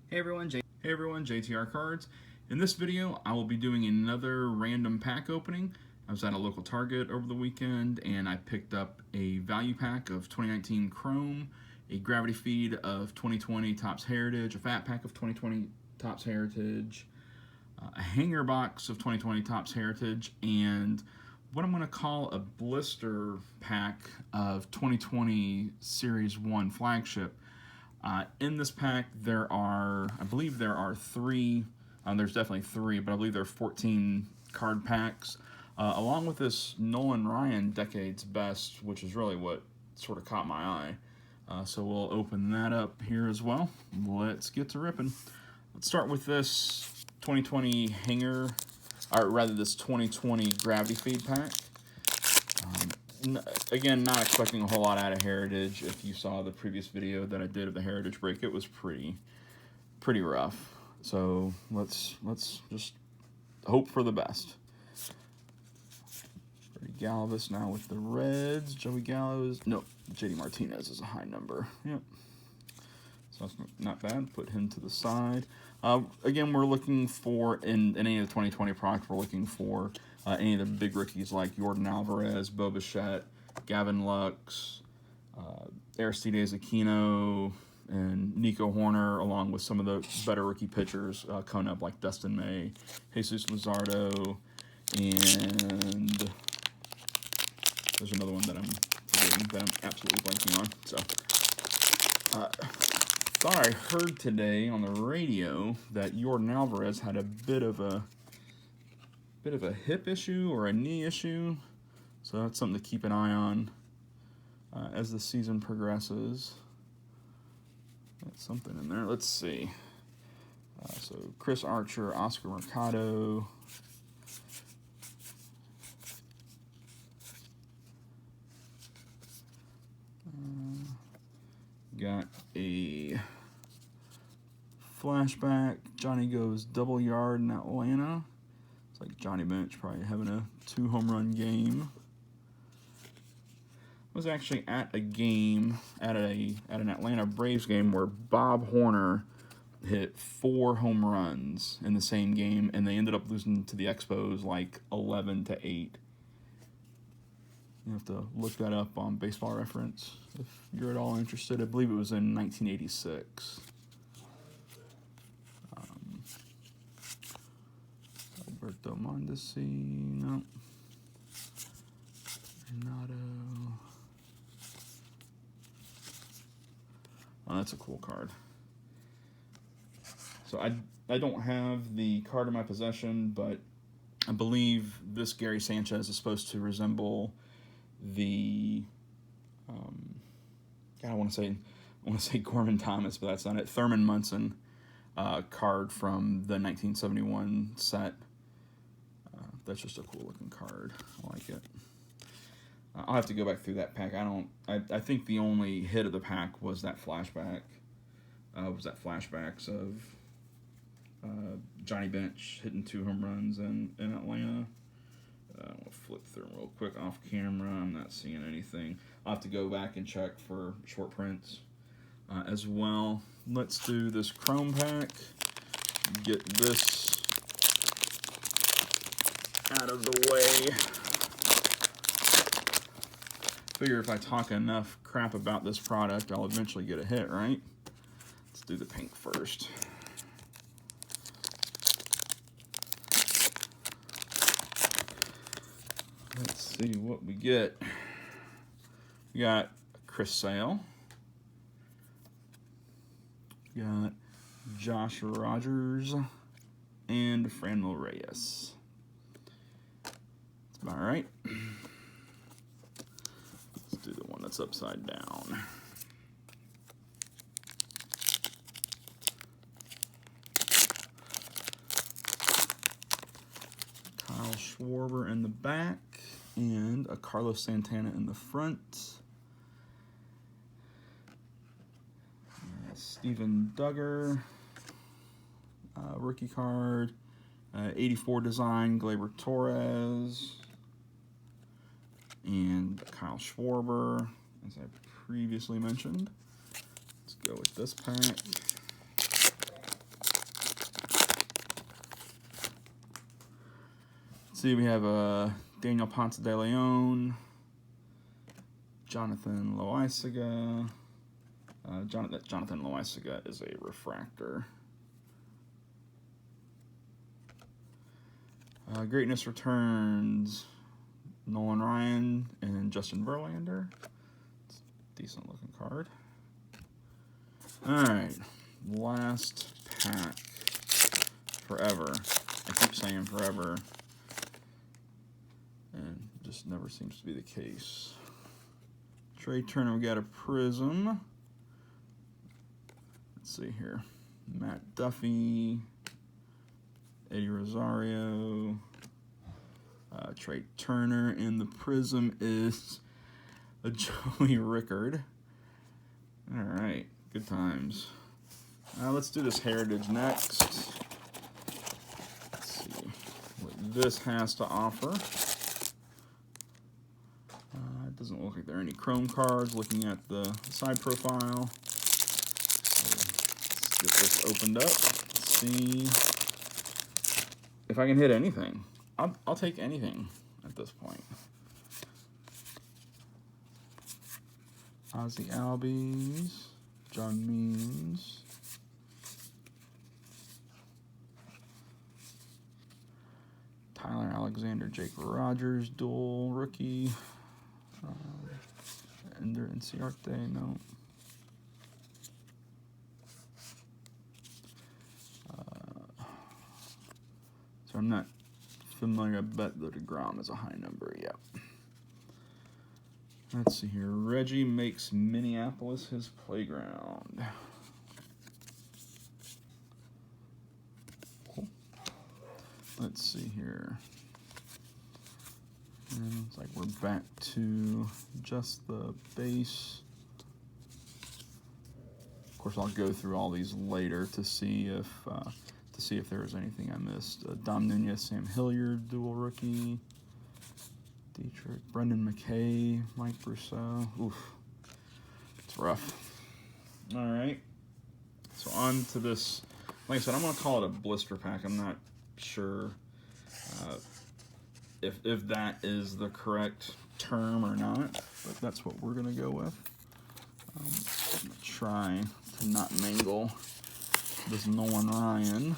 Hey everyone, JTR Cards. In this video, I will be doing another random pack opening. I was at a local Target over the weekend and I picked up a value pack of 2019 Chrome, a gravity feed of 2020 Topps Heritage, a fat pack of 2020 Topps Heritage, a hanger box of 2020 Topps Heritage, and what I'm going to call a blister pack of 2020 Series 1 flagship. In this pack, I believe there are three, there's definitely three, but I believe there are 14 card packs, along with this Nolan Ryan Decades Best, which is really what sort of caught my eye. So we'll open that up here as well. Let's get to ripping. Let's start with this 2020 hanger, or rather this 2020 gravity feed pack. Again, not expecting a whole lot out of Heritage. If you saw the previous video that I did of the Heritage break, it was pretty rough. So let's just hope for the best. Freddie Galvis now with the Reds. Joey Gallo's, no, JD Martinez is a high number. Yep. So that's not bad. Put him to the side. Again, we're looking for, in any of the 2020 products, we're looking for any of the big rookies like Yordan Alvarez, Bo Bichette, Gavin Lux, Aristides Aquino, and Nico Horner, along with some of the better rookie pitchers coming up like Dustin May, Jesus Luzardo, and there's another one that I'm forgetting that I'm absolutely blanking on. So, thought I heard today on the radio that Yordan Alvarez had a bit of a hip issue or a knee issue, so that's something to keep an eye on as the season progresses. That's something in there. Let's see. So Chris Archer, Oscar Mercado. Got a flashback. Johnny goes double yard in Atlanta. It's like Johnny Bench probably having a 2-home run game. I was actually at a game, at an Atlanta Braves game where Bob Horner hit 4 home runs in the same game, and they ended up losing to the Expos like 11-8. You have to look that up on Baseball Reference if you're at all interested. I believe it was in 1986. Alberto Mondesi, no. Renato. Oh, that's a cool card. So I don't have the card in my possession, but I believe this Gary Sanchez is supposed to resemble the I want to say Gorman Thomas, but that's not it. Thurman Munson card from the 1971 set. That's just a cool looking card. I like it. I'll have to go back through that pack. I think the only hit of the pack was that flashback. Flashbacks of Johnny Bench hitting 2 home runs in Atlanta. I'll flip through them real quick off camera. I'm not seeing anything. I'll have to go back and check for short prints as well. Let's do this Chrome pack. Get this out of the way. Figure if I talk enough crap about this product, I'll eventually get a hit, right? Let's do the pink first. Let's see what we get. We got Chris Sale. We got Josh Rogers and Franmil Reyes. That's about right. Let's do the one that's upside down. Kyle Schwarber in the back and a Carlos Santana in the front. Steven Duggar, rookie card, 84 design, Gleyber Torres, and Kyle Schwarber, as I previously mentioned. Let's go with this pack. See, we have Daniel Ponce de Leon, Jonathan Loaisiga. Jonathan Loaisiga is a refractor. Greatness Returns, Nolan Ryan and Justin Verlander. It's a decent looking card. Alright, last pack. Forever. I keep saying forever, and it just never seems to be the case. Trey Turner, we got a Prism. Let's see here. Matt Duffy, Eddie Rosario, Trey Turner, and the Prism is a Joey Rickard. All right, good times. Let's do this Heritage next. Let's see what this has to offer. It doesn't look like there are any Chrome cards. Looking at the side profile. So let's get this opened up. Let's see if I can hit anything. I'll take anything at this point. Ozzy Albies, John Means, Tyler Alexander, Jake Rogers, dual rookie, Ender Inciarte, no. So I'm not familiar. I bet the DeGrom is a high number. Yep. Let's see here. Reggie makes Minneapolis his playground. Cool. Let's see here. And it's like we're back to just the base. Of course, I'll go through all these later to see if there was anything I missed. Dom Nunez, Sam Hilliard, dual rookie. Dietrich, Brendan McKay, Mike Brousseau. Oof, it's rough. All right, so on to this. Like I said, I'm gonna call it a blister pack. I'm not sure if that is the correct term or not, but that's what we're gonna go with. I'm gonna try to not mangle this Nolan Ryan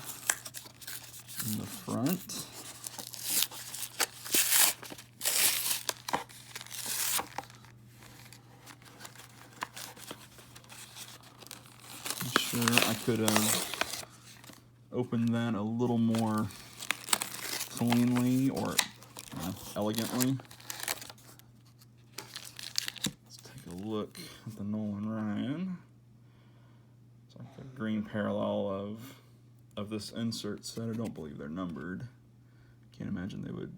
in the front. I'm sure I could have opened that a little more cleanly or elegantly. Let's take a look at the Nolan Ryan. It's like a green parallel of this insert set. I don't believe they're numbered. Can't imagine they would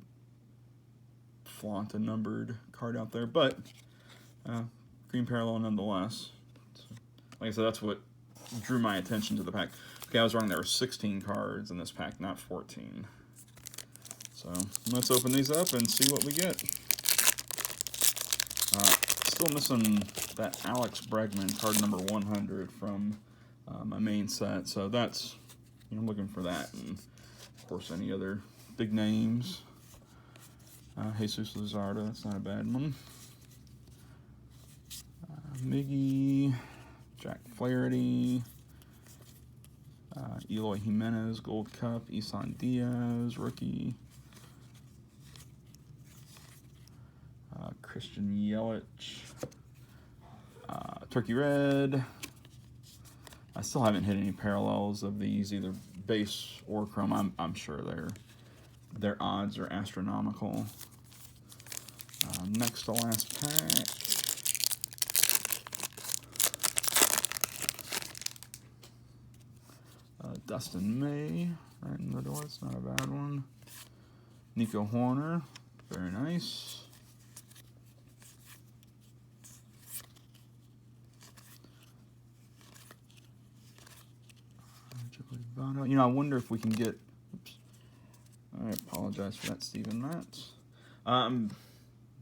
flaunt a numbered card out there, but green parallel nonetheless. So, like I said, that's what drew my attention to the pack. Okay, I was wrong. There were 16 cards in this pack, not 14. So let's open these up and see what we get. Still missing that Alex Bregman card number 100 from my main set. So that's, I'm looking for that, and of course any other big names. Jesus Luzardo, that's not a bad one. Miggy, Jack Flaherty, Eloy Jimenez, Gold Cup, Isan Diaz, rookie. Christian Yelich, Turkey Red. I still haven't hit any parallels of these, either base or chrome. I'm sure their odds are astronomical. Next to last pack. Dustin May, right in the door. It's not a bad one. Nico Horner, very nice. I wonder if we can get. Oops. I apologize for that, Stephen Matz.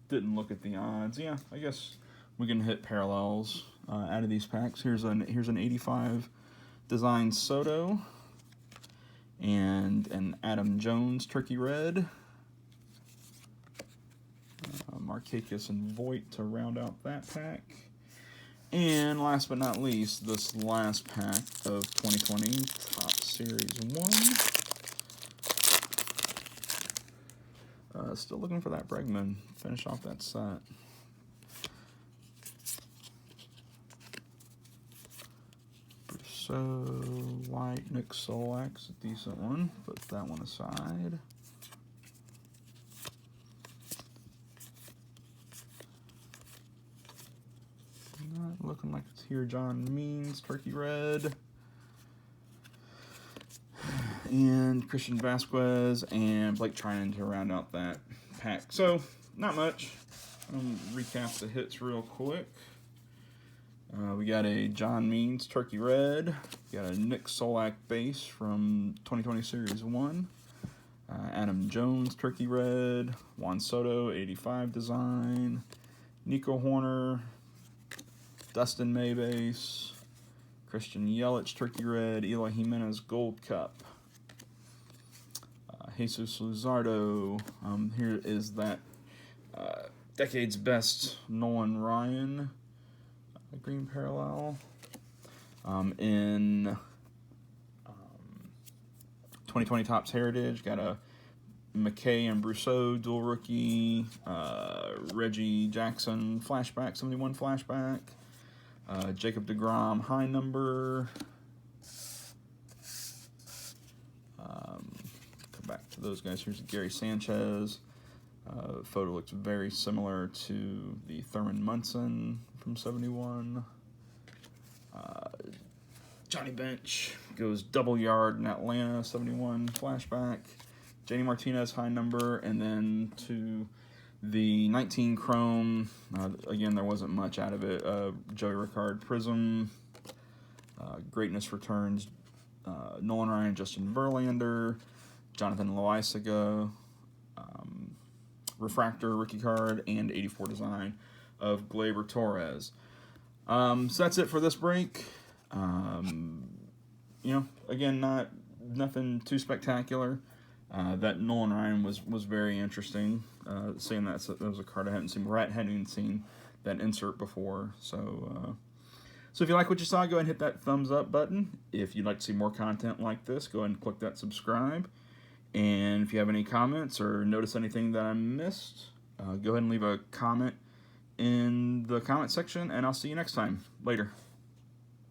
Didn't look at the odds. Yeah, I guess we can hit parallels out of these packs. Here's an 85 design Soto and an Adam Jones Turkey Red. Markakis and Voigt to round out that pack. And last but not least, this last pack of 2020 Topps Series 1. Still looking for that Bregman. Finish off that set. Brousseau, White, Nick Solak's a decent one. Put that one aside. Not looking like it's here. John Means, Turkey Red. And Christian Vasquez and Blake Trinan to round out that pack. So, not much. Recap the hits real quick. We got a John Means Turkey Red. We got a Nick Solak base from 2020 Series 1. Adam Jones Turkey Red. Juan Soto 85 design. Nico Horner. Dustin May base. Christian Yelich Turkey Red. Eloy Jimenez Gold Cup. Jesus Luzardo. Here is that decade's best Nolan Ryan green parallel. In 2020 Topps Heritage, got a McKay and Brousseau dual rookie. Reggie Jackson flashback, 71 flashback. Jacob deGrom high number. Come back to those guys. Here's Gary Sanchez. Photo looks very similar to the Thurman Munson from 71. Johnny Bench goes double yard in Atlanta, 71 flashback. JD Martinez high number, and then to the 19 chrome. Again, there wasn't much out of it. Joey Ricard Prism. Greatness Returns. Nolan Ryan, Justin Verlander. Jonathan Loaizaga. Refractor rookie card and 84 design of Gleyber Torres. So that's it for this break. You know, again, nothing too spectacular. That Nolan Ryan was very interesting. Seeing that was a card I hadn't seen. Brett hadn't even seen that insert before. So if you like what you saw, go ahead and hit that thumbs up button. If you'd like to see more content like this, go ahead and click that subscribe. And if you have any comments or notice anything that I missed, go ahead and leave a comment in the comment section, and I'll see you next time. Later.